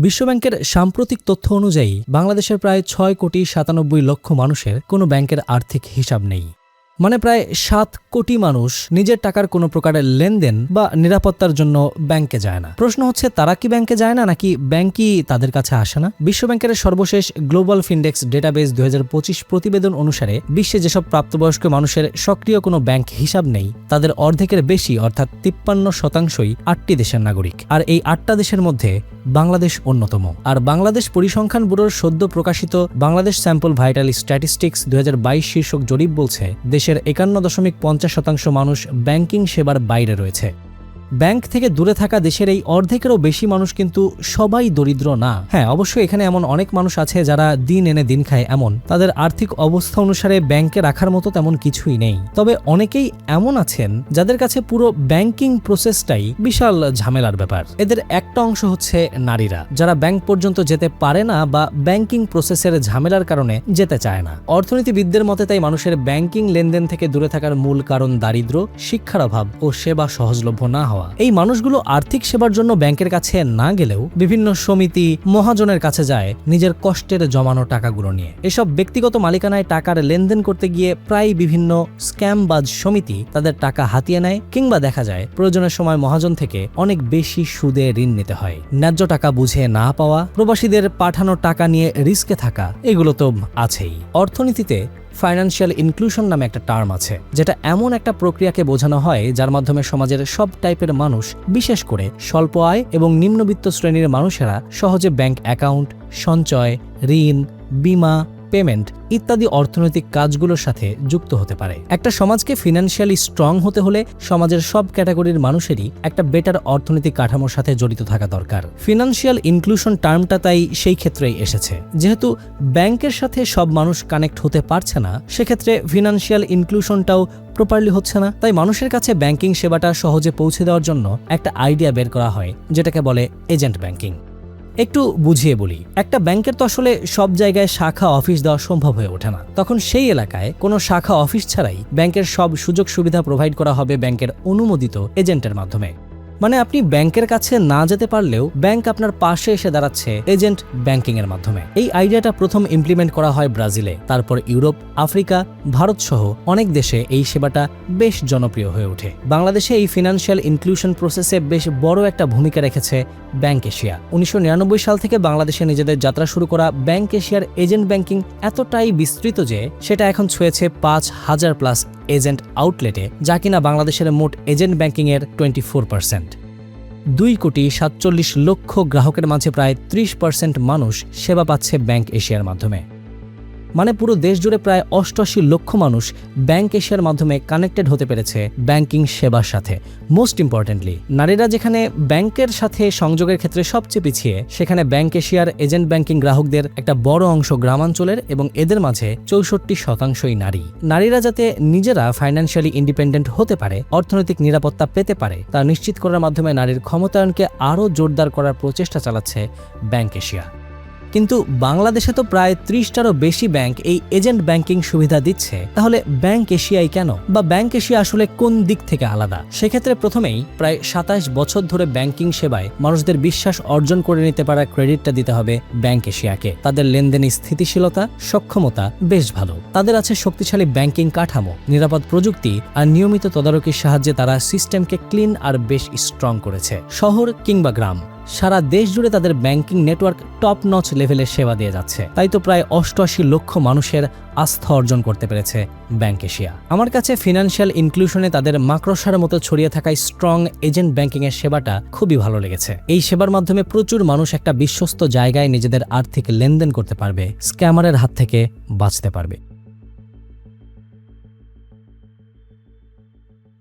বিশ্বব্যাংকের সাম্প্রতিক তথ্য অনুযায়ী বাংলাদেশের প্রায় 6,97,00,000 মানুষের কোনো ব্যাংকের আর্থিক হিসাব নেই। মানে প্রায় 7 কোটি মানুষ নিজের টাকার কোনো প্রকারের লেনদেন বা নিরাপত্তার জন্য ব্যাংকে যায় না। প্রশ্ন হচ্ছে, তারা কি ব্যাংকে যায় না, নাকি ব্যাংকই তাদের কাছে আসে না? বিশ্বব্যাংকের সর্বশেষ গ্লোবাল ফিনডেক্স ডেটাবেস 2025 প্রতিবেদন অনুসারে বিশ্বে যেসব প্রাপ্তবয়স্ক মানুষের সক্রিয় কোনো ব্যাংক হিসাব নেই, তাদের অর্ধেকের বেশি অর্থাৎ 53% 8টি দেশের নাগরিক। আর এই 8টা দেশের মধ্যে বাংলাদেশ অন্যতম। আর বাংলাদেশ পরিসংখ্যান ব্যুরোর সদ্য প্রকাশিত বাংলাদেশ স্যাম্পল ভাইটাল স্ট্যাটিস্টিক্স 2022 শীর্ষক জরিপ বলছে, দেশের 51.50% মানুষ ব্যাংকিং সেবার বাইরে রয়েছে। ব্যাংক থেকে দূরে থাকা দেশের এই অর্ধেকেরও বেশি মানুষ কিন্তু সবাই দরিদ্র না। হ্যাঁ, অবশ্যই এখানে এমন অনেক মানুষ আছে যারা দিন এনে দিন খায়, এমন তাদের আর্থিক অবস্থা অনুসারে ব্যাংকে রাখার মতো তেমন কিছুই নেই। তবে অনেকেই এমন আছেন যাদের কাছে পুরো ব্যাংকিং প্রসেসটাই বিশাল ঝামেলার ব্যাপার। এদের একটা অংশ হচ্ছে নারীরা, যারা ব্যাংক পর্যন্ত যেতে পারে না বা ব্যাংকিং প্রসেসের ঝামেলার কারণে যেতে চায় না। অর্থনীতিবিদদের মতে তাই মানুষের ব্যাংকিং লেনদেন থেকে দূরে থাকার মূল কারণ দারিদ্র্য, শিক্ষার অভাব ও সেবা সহজলভ্য না হওয়া। এই মানুষগুলো আর্থিক সেবার জন্য ব্যাংকের কাছে না গেলেও বিভিন্ন সমিতি, মহাজনের কাছে যায় নিজের কষ্টের জমানো টাকাগুলো নিয়ে। এসব ব্যক্তিগত মালিকানায় টাকার লেনদেন করতে গিয়ে প্রায় বিভিন্ন স্ক্যামবাজ সমিতি তাদের টাকা হাতিয়ে নেয়, কিংবা দেখা যায় প্রয়োজনের সময় মহাজন থেকে অনেক বেশি সুদে ঋণ নিতে হয়। ন্যায্য টাকা বুঝে না পাওয়া, প্রবাসীদের পাঠানো টাকা নিয়ে রিস্কে থাকা, এগুলো তো আছেই। অর্থনীতিতে ফাইন্যান্সিয়াল ইনক্লুশন নামে একটা টার্ম আছে, যেটা এমন একটা প্রক্রিয়াকে বোঝানো হয় যার মাধ্যমে সমাজের সব টাইপের মানুষ, বিশেষ করে স্বল্প আয় এবং নিম্নবিত্ত শ্রেণীর মানুষেরা সহজে ব্যাংক অ্যাকাউন্ট, সঞ্চয়, ঋণ, বীমা, পেমেন্ট ইত্যাদি অর্থনৈতিক কাজগুলোর সাথে যুক্ত হতে পারে। একটা সমাজকে ফিনান্সিয়ালি স্ট্রং হতে হলে সমাজের সব ক্যাটাগরির মানুষেরই একটা বেটার অর্থনৈতিক কাঠামোর সাথে জড়িত থাকা দরকার। ফিনান্সিয়াল ইনক্লুশন টার্মটা তাই সেই ক্ষেত্রেই এসেছে। যেহেতু ব্যাংকের সাথে সব মানুষ কানেক্ট হতে পারছে না, সেক্ষেত্রে ফিনান্সিয়াল ইনক্লুশনটাও প্রপারলি হচ্ছে না। তাই মানুষের কাছে ব্যাংকিং সেবাটা সহজে পৌঁছে দেওয়ার জন্য একটা আইডিয়া বের করা হয়, যেটাকে বলে এজেন্ট ব্যাংকিং। একটু বুঝিয়ে বলি, একটা ব্যাংকের তো আসলে সব জায়গায় শাখা অফিস দেওয়া সম্ভব হয়ে ওঠে না। তখন সেই এলাকায় কোনো শাখা অফিস ছাড়াই ব্যাংকের সব সুযোগ সুবিধা প্রোভাইড করা হবে ব্যাংকের অনুমোদিত এজেন্টের মাধ্যমে। মানে আপনি ব্যাংকের কাছে না যেতে পারলেও ব্যাংক আপনার পাশে এসে দাঁড়াচ্ছে এজেন্ট ব্যাংকিং এর মাধ্যমে। এই আইডিয়াটা প্রথম ইমপ্লিমেন্ট করা হয় ব্রাজিলে, তারপর ইউরোপ, আফ্রিকা, ভারত সহ অনেক দেশে এই সেবাটা বেশ জনপ্রিয় হয়ে ওঠে। বাংলাদেশে এই ফিনান্সিয়াল ইনক্লুশন প্রসেসে বেশ বড় একটা ভূমিকা রেখেছে ব্যাংক এশিয়া। 1999 সাল থেকে বাংলাদেশে নিজেদের যাত্রা শুরু করা ব্যাংক এশিয়ার এজেন্ট ব্যাংকিং এতটাই বিস্তৃত যে সেটা এখন ছুঁয়েছে 5,000+ এজেন্ট আউটলেটে, যা কিনা বাংলাদেশের মোট এজেন্ট ব্যাংকিং এর 24%। 2,47,00,000 গ্রাহকের মাঝে প্রায় 30% মানুষ সেবা পাচ্ছে ব্যাংক এশিয়ার মাধ্যমে। মানে পুরো দেশ জুড়ে প্রায় 88 লক্ষ মানুষ ব্যাংক এশিয়ার মাধ্যমে কানেক্টেড হতে পেরেছে ব্যাংকিং সেবার সাথে। মোস্ট ইম্পর্টেন্টলি, নারীরা যেখানে ব্যাংকের সাথে সংযোগের ক্ষেত্রে সবচেয়ে পিছিয়ে, সেখানে ব্যাংক এশিয়ার এজেন্ট ব্যাংকিং গ্রাহকদের একটা বড় অংশ গ্রামাঞ্চলের, এবং এদের মাঝে 64% নারী। নারীরা যাতে নিজেরা ফাইন্যান্সিয়ালি ইন্ডিপেন্ডেন্ট হতে পারে, অর্থনৈতিক নিরাপত্তা পেতে পারে, তা নিশ্চিত করার মাধ্যমে নারীর ক্ষমতায়নকে আরও জোরদার করার প্রচেষ্টা চালাচ্ছে ব্যাংক এশিয়া। কিন্তু বাংলাদেশে তো প্রায় 30টারও বেশি ব্যাংক এই এজেন্ট ব্যাংকিং সুবিধা দিচ্ছে। তাহলে ব্যাংক এশিয়াই কেন, বা ব্যাংক এশিয়া আসলে কোন দিক থেকে আলাদা? সেক্ষেত্রে প্রথমেই প্রায় 27 বছর ধরে ব্যাংকিং সেবায় মানুষদের বিশ্বাস অর্জন করে নিতে পারা ক্রেডিটটা দিতে হবে ব্যাংক এশিয়াকে। তাদের লেনদেনের স্থিতিশীলতা, সক্ষমতা বেশ ভালো। তাদের আছে শক্তিশালী ব্যাংকিং কাঠামো, নিরাপদ প্রযুক্তি আর নিয়মিত তদারকির সাহায্যে তারা সিস্টেমকে ক্লিন আর বেশ স্ট্রং করেছে। শহর কিংবা গ্রাম, সারা দেশ জুড়ে তাদের ব্যাংকিং নেটওয়ার্ক টপ নচ লেভেলের সেবা দিয়ে যাচ্ছে। তাই তো প্রায় 88 লক্ষ মানুষের আস্থা অর্জন করতে পেরেছে ব্যাংক এশিয়া। আমার কাছে ফিনান্সিয়াল ইনক্লুশনে তাদের মাকড়সার মতো ছড়িয়ে থাকা স্ট্রং এজেন্ট ব্যাংকিং এর সেবাটা খুবই ভালো লেগেছে। এই সেবার মাধ্যমে প্রচুর মানুষ একটা বিশ্বস্ত জায়গায় নিজেদের আর্থিক লেনদেন করতে পারবে, স্ক্যামারের হাত থেকে বাঁচতে পারবে।